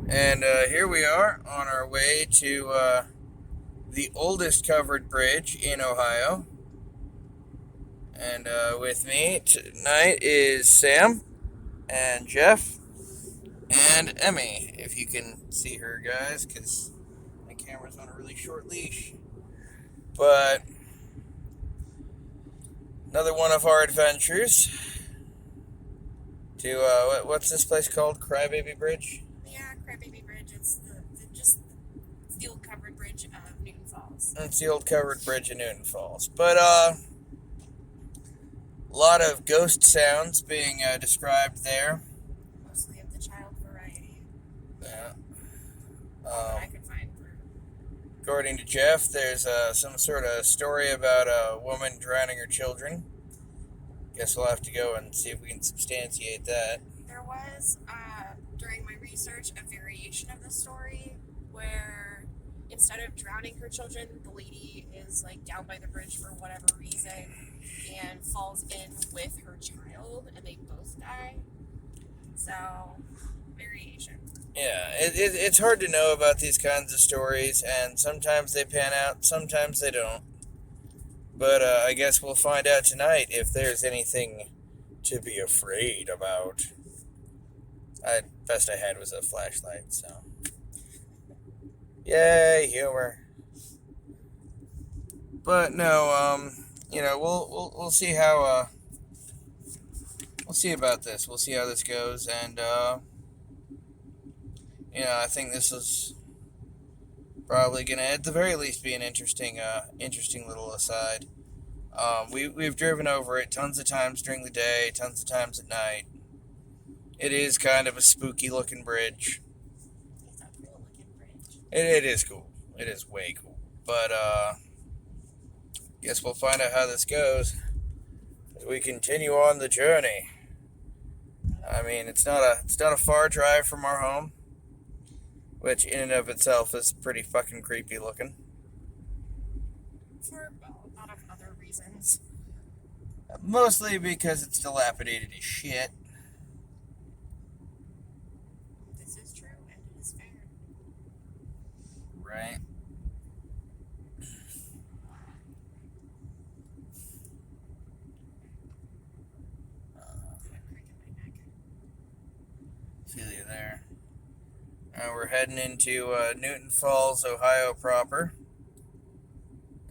And here we are on our way to the oldest covered bridge in Ohio. And with me tonight is Sam and Jeff and Emmy, if you can see her, guys, because my camera's on a really short leash. But another one of our adventures to what's this place called? Crybaby Bridge. Yeah, Crybaby Bridge. It's just the old covered bridge of Newton Falls. It's the old covered bridge in Newton Falls. But a lot of ghost sounds being described there. Mostly of the child variety. Yeah. All that I could find for. According to Jeff, there's some sort of story about a woman drowning her children. Guess we'll have to go and see if we can substantiate that. There was, during my research, a variation of the story where instead of drowning her children, the lady is like down by the bridge for whatever reason and falls in with her child and they both die. So, variation. Yeah, it's hard to know about these kinds of stories, and sometimes they pan out, sometimes they don't. But I guess we'll find out tonight if there's anything to be afraid about. Best I had was a flashlight, so. Yay, humor. But no, we'll see how we'll see about this. We'll see how this goes, and I think this is probably gonna, at the very least, be an interesting little aside. We've driven over it tons of times during the day, tons of times at night. It is kind of a spooky looking bridge. It's a cool looking bridge. It is cool. It is way cool. But guess we'll find out how this goes as we continue on the journey. I mean, it's not a far drive from our home, which in and of itself is pretty fucking creepy looking. For a lot of other reasons. Mostly because it's dilapidated as shit. This is true and it is fair. Right? Feel you there. We're heading into Newton Falls, Ohio proper.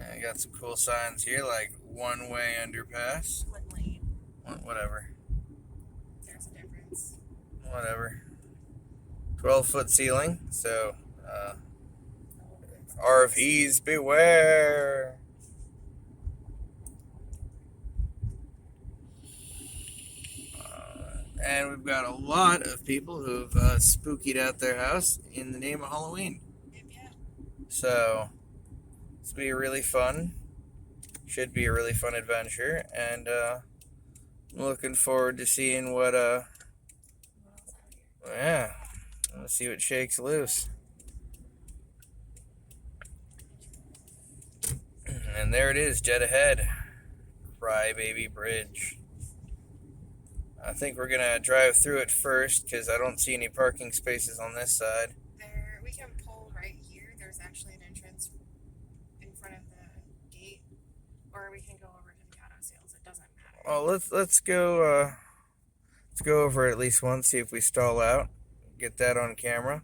I got some cool signs here, like one-way underpass. Split lane. Whatever. There's a difference. Whatever. 12-foot ceiling, so RVs beware. And we've got a lot of people who've spookied out their house in the name of Halloween. Yep. So, this will be really fun. Should be a really fun adventure. And looking forward to seeing what, What else out here? yeah, let's see what shakes loose. And there it is, dead ahead. Crybaby Bridge. I think we're going to drive through it first because I don't see any parking spaces on this side. There, we can pull right here. There's actually an entrance in front of the gate, or we can go over to the auto sales. It doesn't matter. Well, let's go over at least once, see if we stall out. Get that on camera.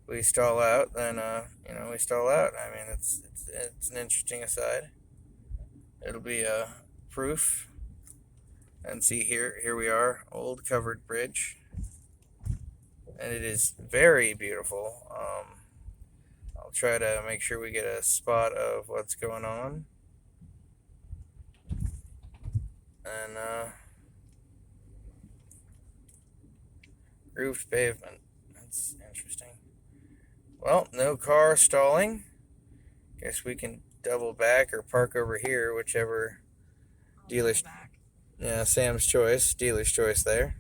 We stall out, then we stall out. I mean, it's an interesting aside. It'll be proof. And see here we are, old covered bridge, and it is very beautiful. I'll try to make sure we get a spot of what's going on, and roofed pavement. That's interesting. Well, no car stalling. Guess we can double back or park over here, whichever dealer's. Yeah, Sam's choice, dealer's choice there.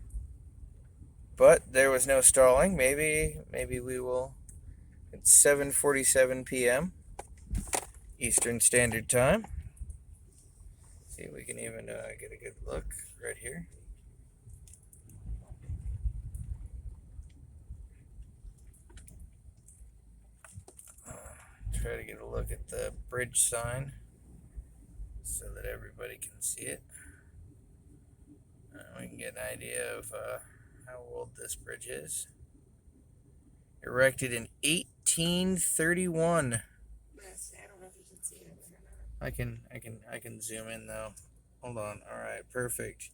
But there was no stalling. Maybe we will. It's 7:47 p.m. Eastern Standard Time. See if we can even get a good look right here. try to get a look at the bridge sign so that everybody can see it. We can get an idea of how old this bridge is. Erected in 1831. Yes, I don't know if you can see it or not. I can zoom in though. Hold on. All right, perfect.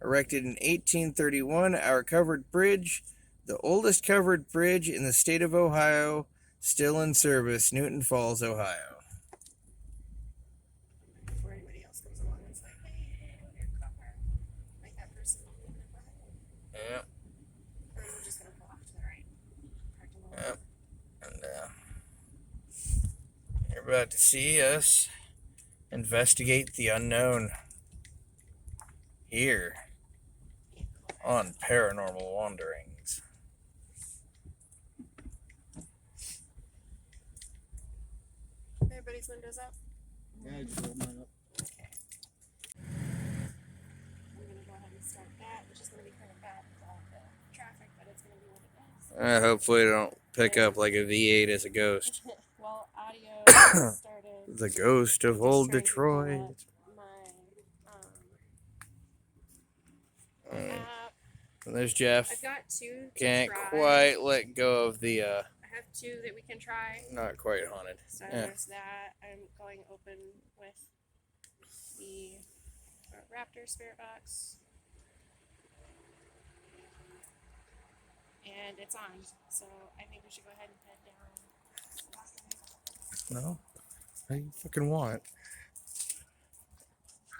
Erected in 1831, our covered bridge, the oldest covered bridge in the state of Ohio, still in service, Newton Falls, Ohio. Before anybody else comes along and is like, hey, your car. Like that person. Yeah. Or we're just going to pull off to the right. Yep. And you're about to see us investigate the unknown here on Paranormal Wanderings. Everybody's windows up? Yeah, I just rolled mine up. Okay. I'm going to go ahead and start that, which is going to be kind of bad with all the traffic, but it's going to be what it is. Hopefully it don't pick up like a V8 as a ghost. Well, audio started. The ghost of Just old trying to pull Detroit. up my app. And there's Jeff. I've got two to Can't try. quite let go of the I have two that we can try. not quite haunted. So Yeah. there's that. I'm going open with the Raptor Spirit Box. And it's on. So I think we should go ahead and head down. No? How you fucking want?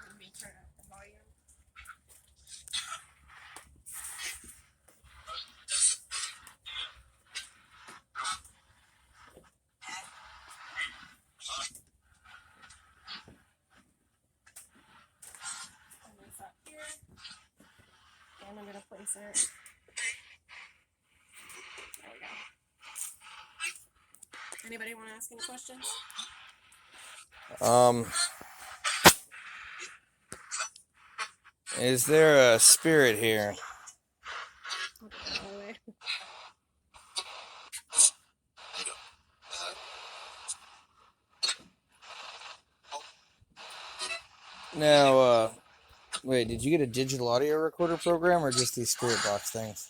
Let me turn up the volume. Turn this up here. And I'm going to place it. There we go. Anybody want to ask any questions? Is there a spirit here? I'll put that away. Now, wait, did you get a digital audio recorder program or just these spirit box things?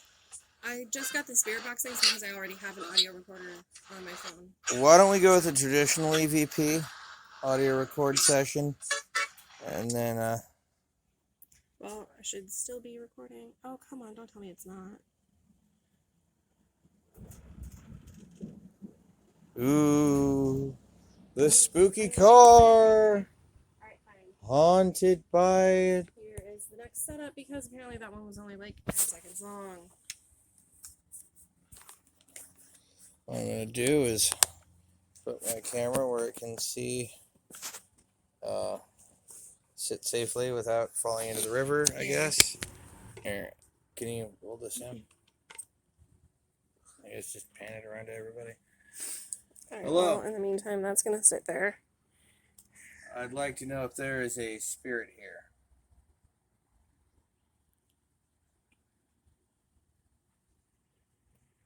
I just got the Spirit Box things because I already have an audio recorder on my phone. Why don't we go with a traditional EVP audio record session? And then, Well, I should still be recording. Oh, come on, don't tell me it's not. ooh, the spooky car, Alright, fine. haunted by it. Here is the next setup because apparently that one was only like 10 seconds long. What I'm gonna do is put my camera where it can see, sit safely without falling into the river, I guess. Here, can you hold this in? I guess just pan it around to everybody. Alright, Hello. well, in the meantime, that's gonna sit there. I'd like to know if there is a spirit here.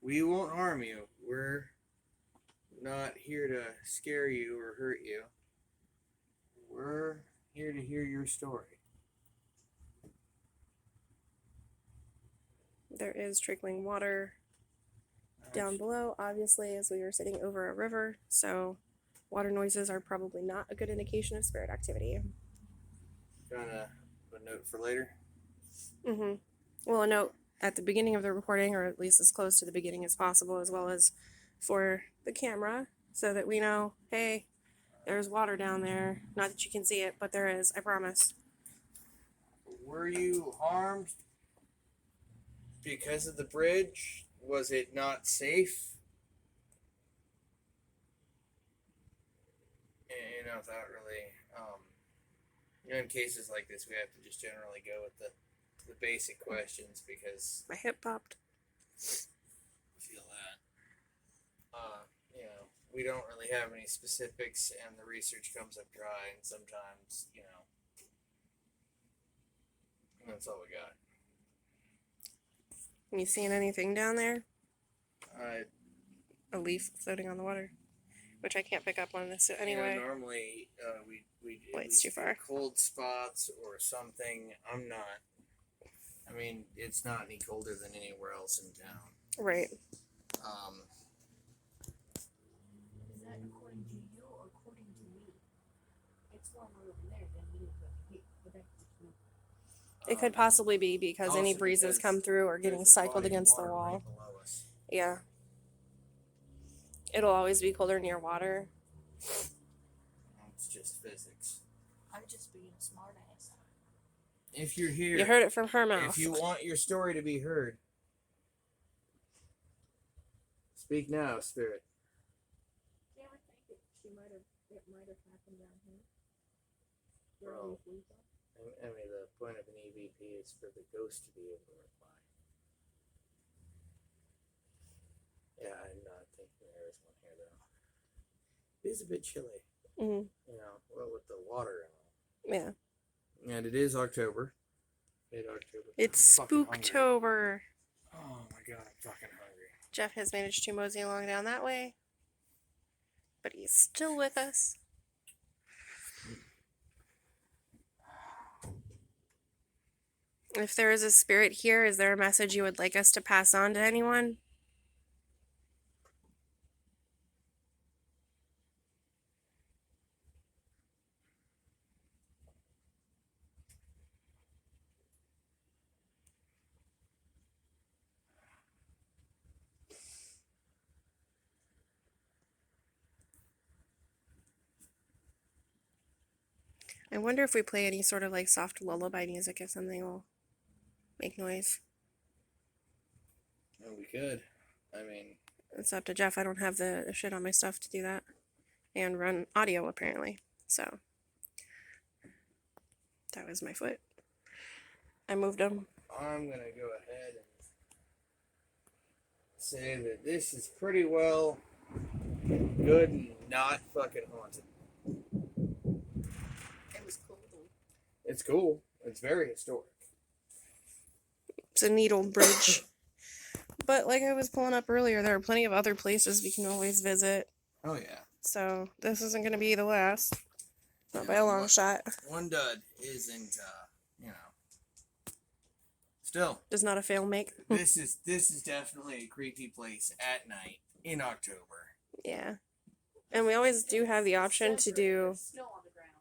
We won't harm you. We're not here to scare you or hurt you. We're here to hear your story. There is trickling water down below, obviously, as we were sitting over a river, so water noises are probably not a good indication of spirit activity. Kind of a note for later. Mm-hmm. Well, a note at the beginning of the recording, or at least as close to the beginning as possible, as well as for the camera, so that we know, hey, there's water down there. Not that you can see it, but there is, I promise. Were you harmed because of the bridge? Was it not safe? You know, without really, in cases like this, we have to just generally go with the basic questions because My hip popped. I feel that. We don't really have any specifics, and the research comes up dry, and sometimes, that's all we got. You seeing anything down there? I A leaf floating on the water. which I can't pick up on this You know, anyway. normally, we Wait, it's too far. cold spots or something. I'm not. I mean, it's not any colder than anywhere else in town. Right. Is that according to you or according to me? It's warmer over there than me, but that's just me. It could possibly be because any also breezes because come through or getting there's a cycled body of against the water wall. right below us. Yeah. It'll always be colder near water. It's just physics. I'm just being a smart ass. If you're here, You heard it from her mouth. if you want your story to be heard, speak now, spirit. Yeah, I think it might have happened down here. Well, I mean, the point of an EVP is for the ghost to be able to reply. Yeah, I'm not thinking there is one here, though. It is a bit chilly. Mhm. You know, well, with the water and all. Yeah. And it is October. Mid-October. It's I'm fucking hungry. Spooktober. Oh my god, I'm fucking hungry. Jeff has managed to mosey along down that way, but he's still with us. If there is a spirit here, is there a message you would like us to pass on to anyone? I wonder if we play any sort of like soft lullaby music, if something will make noise. Well, we could. I mean, It's up to Jeff. I don't have the shit on my stuff to do that. And run audio, apparently. So. That was my foot. I moved him. I'm gonna go ahead and say that this is pretty well good and not fucking haunted. It was cool though. It's cool. It's very historic. It's a needle bridge. But like I was pulling up earlier, there are plenty of other places we can always visit. Oh yeah. So this isn't going to be the last. Not by a long shot. One dud isn't, you know. Still, Does not a fail make. this is definitely a creepy place at night in October. Yeah. And we always do have the option to do. Snow on the ground.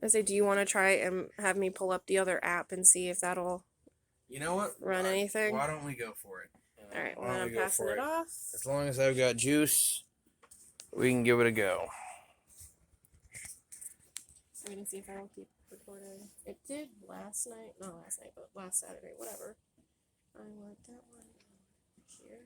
I say, do you want to try and have me pull up the other app and see if that'll You know what? run anything? Why don't we go for it? All right, Why well, don't I'm we go passing for it off. As long as I've got juice, we can give it a go. I'm gonna see if I will keep recording. It did last night, not last night, but last Saturday, whatever. I want that one here.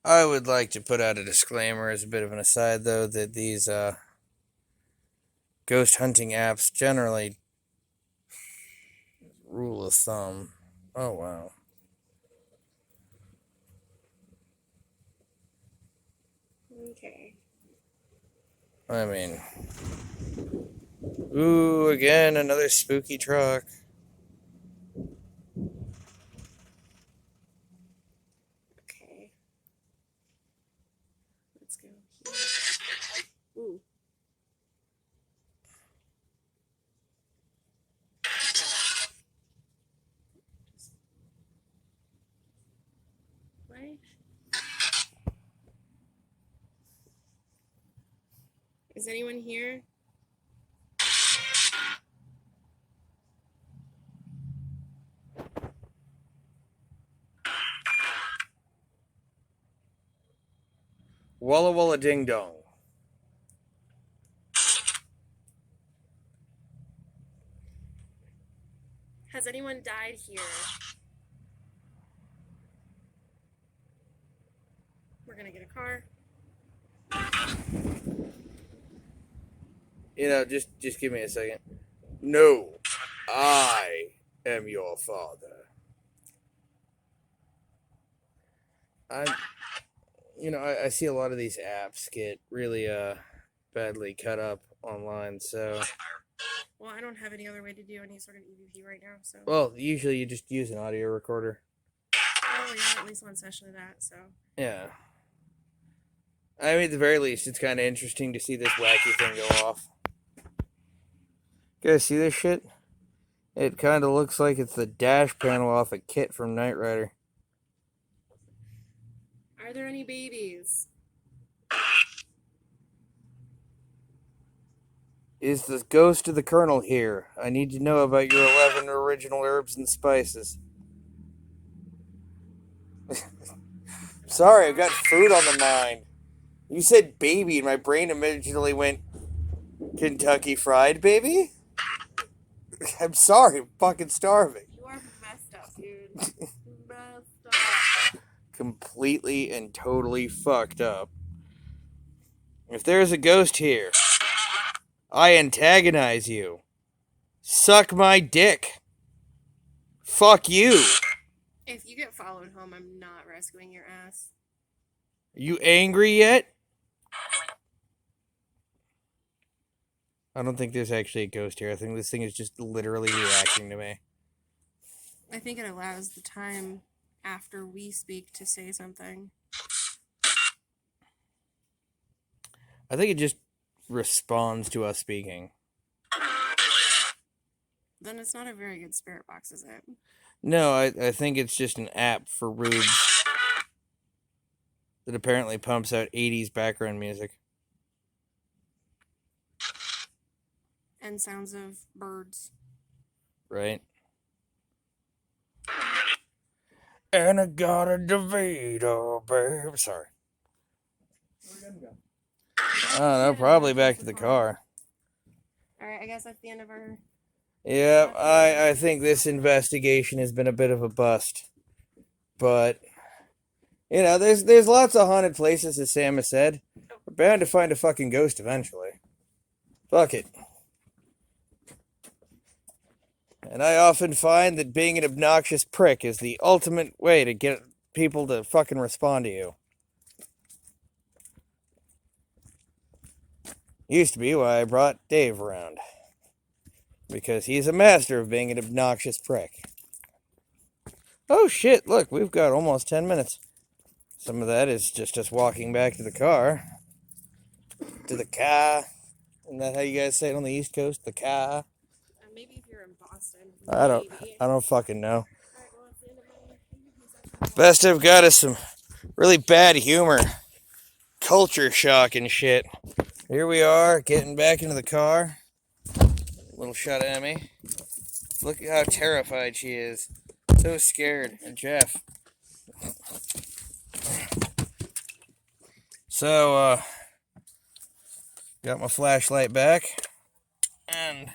I would like to put out a disclaimer as a bit of an aside, though, that these ghost hunting apps generally, rule of thumb. Oh, wow. Okay. I mean, ooh, again, another spooky truck. Okay. Let's go here. Ooh. Right? Is anyone here? Walla Walla Ding Dong. Has anyone died here? We're gonna get a car. You know, just give me a second. No, I am your father. I see a lot of these apps get really badly cut up online, so Well, I don't have any other way to do any sort of EVP right now, so. Well, usually you just use an audio recorder. Oh, yeah, at least one session of that, so. Yeah. I mean, at the very least, it's kind of interesting to see this wacky thing go off. You guys see this shit? It kind of looks like it's the dash panel off a kit from Knight Rider. Are there any babies? Is the ghost of the Colonel here? I need to know about your 11 original herbs and spices. Sorry, I've got food on the mind. You said baby, and my brain immediately went, Kentucky Fried Baby? I'm sorry, I'm fucking starving. You are messed up, dude. Messed up. Completely and totally fucked up. If there's a ghost here, I antagonize you. Suck my dick. Fuck you. If you get followed home, I'm not rescuing your ass. Are you angry yet? I don't think there's actually a ghost here. I think this thing is just literally reacting to me. I think it allows the time after we speak to say something. I think it just responds to us speaking. Then it's not a very good spirit box, is it? No, I think it's just an app for rubes that apparently pumps out 80s background music. And sounds of birds. Right? And I got a DeVito, babe. Sorry. I don't know, probably back to the car. Alright, I guess that's the end of our... Yeah, I think this investigation has been a bit of a bust. But, you know, there's lots of haunted places, as Sam has said. We're bound to find a fucking ghost eventually. Fuck it. And I often find that being an obnoxious prick is the ultimate way to get people to fucking respond to you. Used to be why I brought Dave around. Because he's a master of being an obnoxious prick. Oh shit, look, we've got almost 10 minutes. Some of that is just us walking back to the car. To the car. Isn't that how you guys say it on the East Coast? The car? maybe if you're in Boston. I maybe. don't fucking know. Alright, well, that's the end of my EVP section. Best I've got is some really bad humor. Culture shock and shit. Here we are, getting back into the car. Little shot of Emmy. Look at how terrified she is. So scared. And Jeff. So, got my flashlight back. And